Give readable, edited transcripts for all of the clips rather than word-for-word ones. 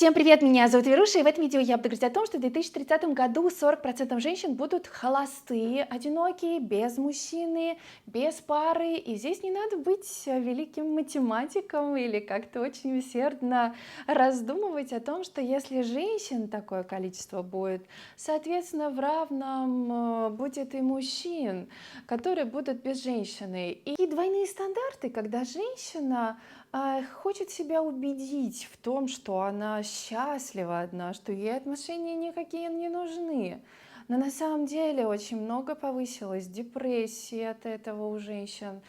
Всем привет, меня зовут Веруша, и в этом видео я буду говорить о том, что в 2030 году 40% женщин будут холостые, одинокие, без мужчины, без пары, и здесь не надо быть великим математиком или как-то очень усердно раздумывать о том, что если женщин такое количество будет, соответственно в равном будет и мужчин, которые будут без женщины. И двойные стандарты, когда женщина хочет себя убедить в том, что она счастлива одна, что ей отношения никакие не нужны. Но на самом деле очень много повысилось депрессии от этого у женщин,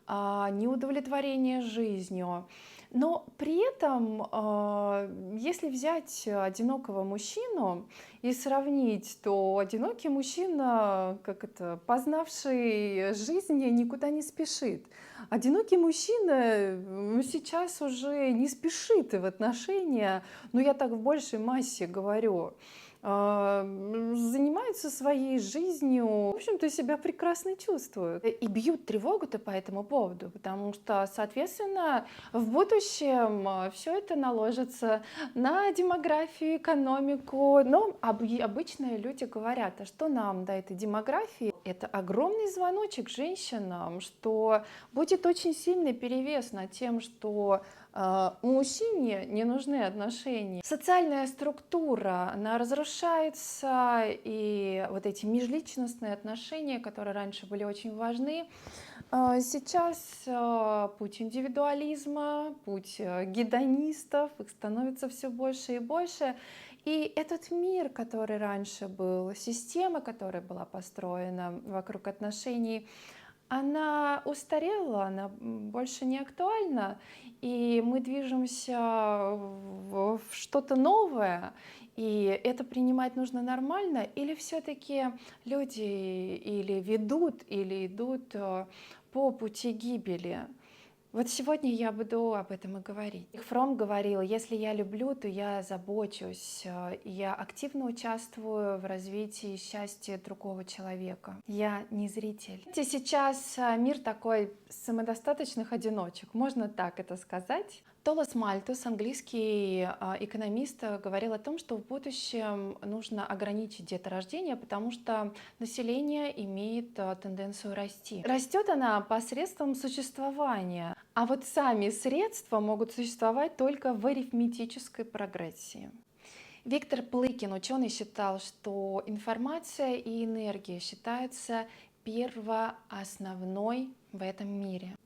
неудовлетворение жизнью. Но при этом, если взять одинокого мужчину и сравнить, то одинокий мужчина, познавший жизнь, никуда не спешит. Одинокий мужчина сейчас уже не спешит в отношения, но я так в большей массе говорю, занимаются своей жизнью, в общем-то себя прекрасно чувствуют и бьют тревогу-то по этому поводу, потому что, соответственно, в будущем все это наложится на демографию, экономику. Но обычные люди говорят, а что нам до этой демографии? Это огромный звоночек женщинам, что будет очень сильный перевес над тем, что мужчине не нужны отношения. Социальная структура, она разрушается, и вот эти межличностные отношения, которые раньше были очень важны, сейчас путь индивидуализма, путь гедонистов, их становится все больше и больше. И этот мир, который раньше был, система, которая была построена вокруг отношений, она устарела, она больше не актуальна, и мы движемся в что-то новое, и это принимать нужно нормально, или все-таки люди или ведут, или идут по пути гибели. Вот сегодня я буду об этом и говорить. Фром говорил: если я люблю, то я забочусь, я активно участвую в развитии счастья другого человека. Я не зритель. Сейчас мир такой самодостаточных одиночек, можно так это сказать. Томас Мальтус, английский экономист, говорил о том, что в будущем нужно ограничить деторождение, потому что население имеет тенденцию расти. Растет она посредством существования, а вот сами средства могут существовать только в арифметической прогрессии. Виктор Плыкин, ученый, считал, что информация и энергия считаются первоосновной в этом мире.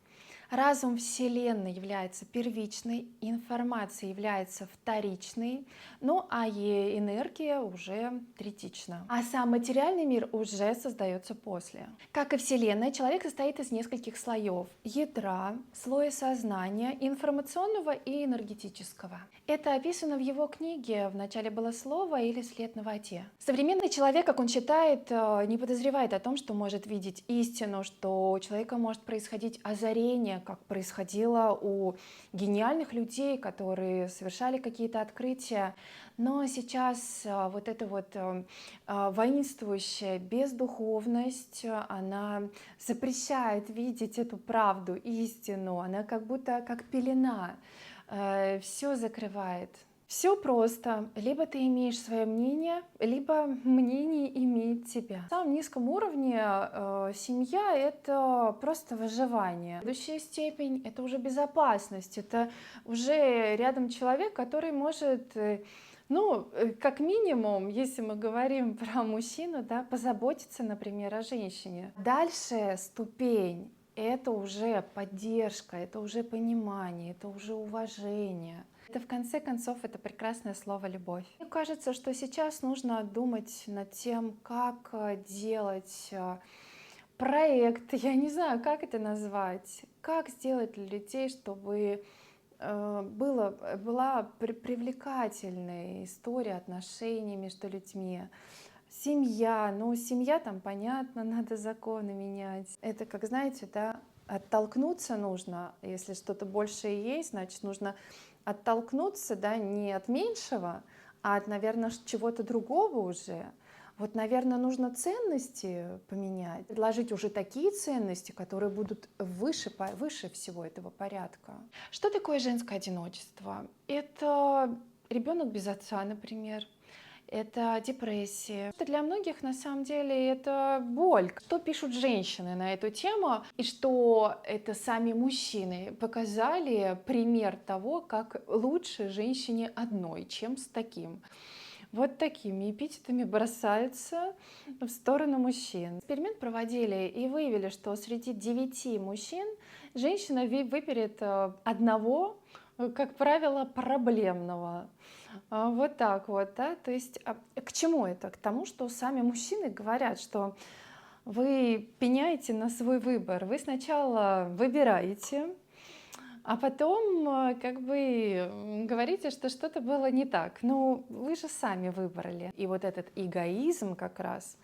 Разум Вселенной является первичной, информация является вторичной, ну а энергия уже третична. А сам материальный мир уже создается после. Как и Вселенная, человек состоит из нескольких слоев: ядра, слоя сознания, информационного и энергетического. Это описано в его книге «Вначале было слово» или «След на воде». Современный человек, как он считает, не подозревает о том, что может видеть истину, что у человека может происходить озарение, как происходило у гениальных людей, которые совершали какие-то открытия. Но сейчас вот эта вот воинствующая бездуховность, она запрещает видеть эту правду, истину, она как будто как пелена, все закрывает. Все просто. Либо ты имеешь свое мнение, либо мнение имеет тебя. На самом низком уровне семья — это просто выживание. Следующая степень — это уже безопасность. Это уже рядом человек, который может, как минимум, если мы говорим про мужчину, да, позаботиться, например, о женщине. Дальше ступень — это уже поддержка, это уже понимание, это уже уважение. Это, в конце концов, это прекрасное слово «любовь». Мне кажется, что сейчас нужно думать над тем, как делать проект, я не знаю, как это назвать, как сделать для людей, чтобы была привлекательная история отношений между людьми. Семья, семья там понятно, надо законы менять. Это, как знаете, да, оттолкнуться нужно, если что-то большее есть, значит нужно оттолкнуться, да, не от меньшего, а от, наверное, чего-то другого уже. Вот, наверное, нужно ценности поменять, предложить уже такие ценности, которые будут выше всего этого порядка. Что такое женское одиночество? Это ребенок без отца, например. Это депрессия. Это для многих на самом деле это боль. Что пишут женщины на эту тему, и что это сами мужчины показали пример того, как лучше женщине одной, чем с таким. Вот такими эпитетами бросаются в сторону мужчин. Эксперимент проводили и выявили, что среди 9 мужчин женщина выберет одного, как правило, проблемного. Вот так вот, да, то есть к чему это? К тому, что сами мужчины говорят, что вы пеняете на свой выбор, вы сначала выбираете, а потом как бы говорите, что что-то было не так. Ну, вы же сами выбрали. И вот этот эгоизм как раз,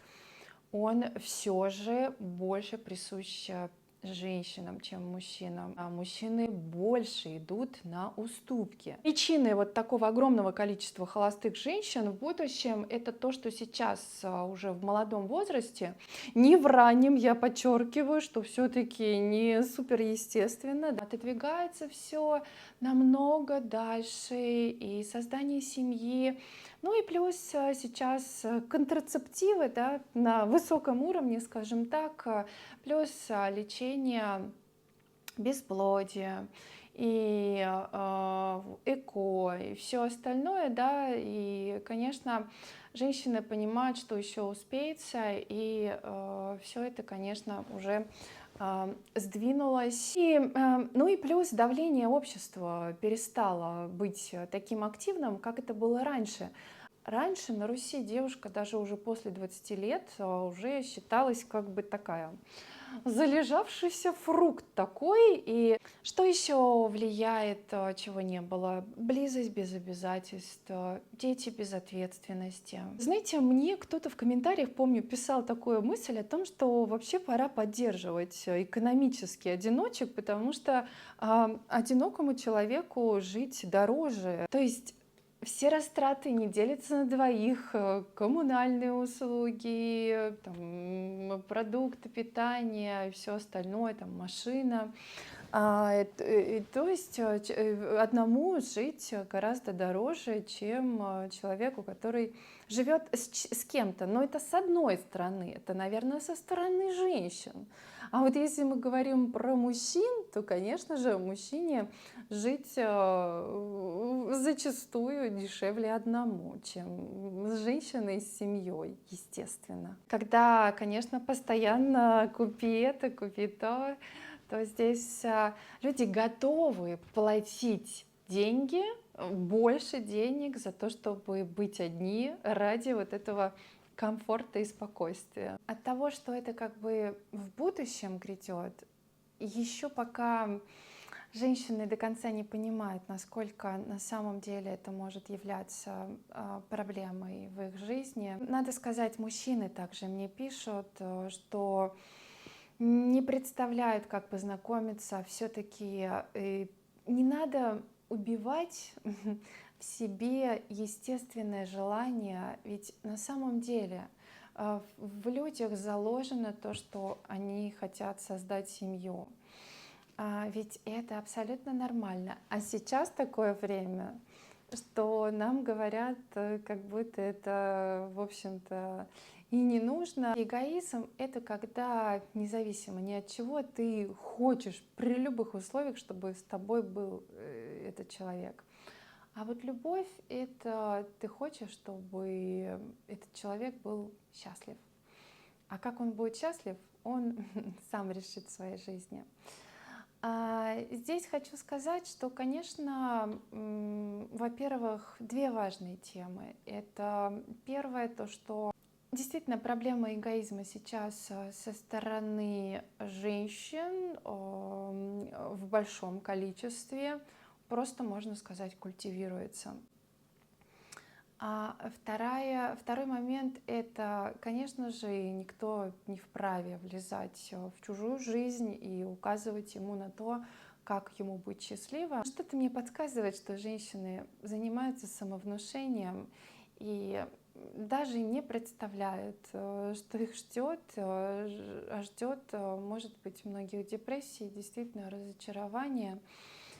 он все же больше присущ женщинам, чем мужчинам, а мужчины больше идут на уступки. Причиной вот такого огромного количества холостых женщин в будущем это то, что сейчас уже в молодом возрасте, не в раннем, я подчеркиваю, что все-таки не супер естественно, да, отодвигается все намного дальше, и создание семьи, ну и плюс сейчас контрацептивы, да, на высоком уровне, скажем так, плюс лечение бесплодия и эко и все остальное, да, и, конечно, женщины понимают, что еще успеется, и все это, конечно, уже сдвинулось. И, ну и плюс давление общества перестало быть таким активным, как это было раньше. Раньше на Руси девушка даже уже после 20 лет уже считалась как бы такая залежавшийся фрукт такой. И что еще влияет, чего не было? Близость без обязательств, дети без ответственности. Знаете, мне кто-то в комментариях, помню, писал такую мысль о том, что вообще пора поддерживать экономически одиночек, потому что одинокому человеку жить дороже. То есть все растраты не делятся на двоих, коммунальные услуги, там, продукты питания и все остальное, там, машина. То есть одному жить гораздо дороже, чем человеку, который живет с кем-то. Но это с одной стороны, это, наверное, со стороны женщин. А вот если мы говорим про мужчин, то, конечно же, мужчине жить зачастую дешевле одному, чем с женщиной, с семьей, естественно. Когда, конечно, постоянно купи это, купи то здесь люди готовы платить деньги, больше денег за то, чтобы быть одни ради вот этого комфорта и спокойствия. От того, что это как бы в будущем грядет, еще пока женщины до конца не понимают, насколько на самом деле это может являться проблемой в их жизни. Надо сказать, мужчины также мне пишут, что не представляют, как познакомиться. Все-таки не надо убивать в себе естественное желание, ведь на самом деле в людях заложено то, что они хотят создать семью. Ведь это абсолютно нормально. А сейчас такое время, что нам говорят, как будто это, в общем-то, и не нужно. Эгоизм — это когда независимо ни от чего ты хочешь при любых условиях, чтобы с тобой был этот человек. А вот любовь — это ты хочешь, чтобы этот человек был счастлив. А как он будет счастлив, он сам решит в своей жизни. Здесь хочу сказать, что, конечно, во-первых, две важные темы. Это первое, то, что действительно проблема эгоизма сейчас со стороны женщин в большом количестве, просто, можно сказать, культивируется. А второй момент — это, конечно же, никто не вправе влезать в чужую жизнь и указывать ему на то, как ему быть счастливым. Что-то мне подсказывает, что женщины занимаются самовнушением и даже не представляют, что их ждет, может быть, многих депрессий, действительно разочарование.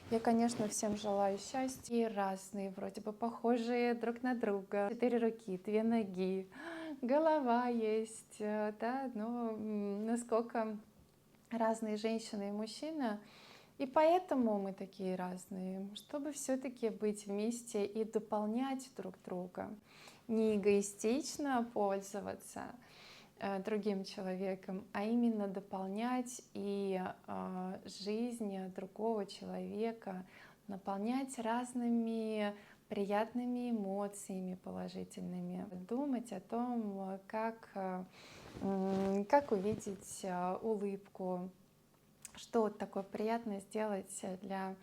Я, конечно, всем желаю счастья. И разные, вроде бы похожие друг на друга. 4 руки, 2 ноги, голова есть, да, но насколько разные женщины и мужчины. И поэтому мы такие разные, чтобы все-таки быть вместе и дополнять друг друга, не эгоистично пользоваться другим человеком, а именно дополнять и жизнь другого человека, наполнять разными приятными эмоциями положительными, думать о том, как увидеть улыбку, что вот такое приятно сделать для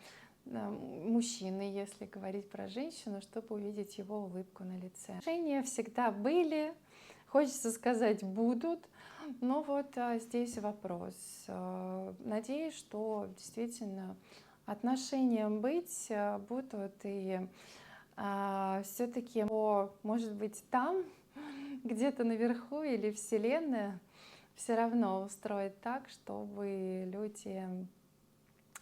мужчины, если говорить про женщину, чтобы увидеть его улыбку на лице. Отношения всегда были, хочется сказать, будут, но вот здесь вопрос. Надеюсь, что действительно отношения быть будут, и все-таки, может быть, там, где-то наверху или Вселенная все равно устроит так, чтобы люди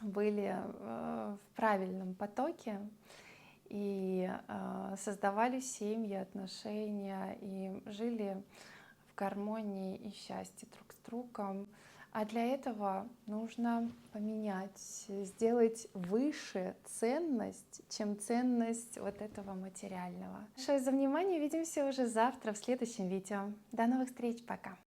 были в правильном потоке и создавали семьи, отношения и жили в гармонии и счастье друг с другом. А для этого нужно поменять, сделать выше ценность, чем ценность вот этого материального. Большое за внимание. Увидимся уже завтра в следующем видео. До новых встреч. Пока.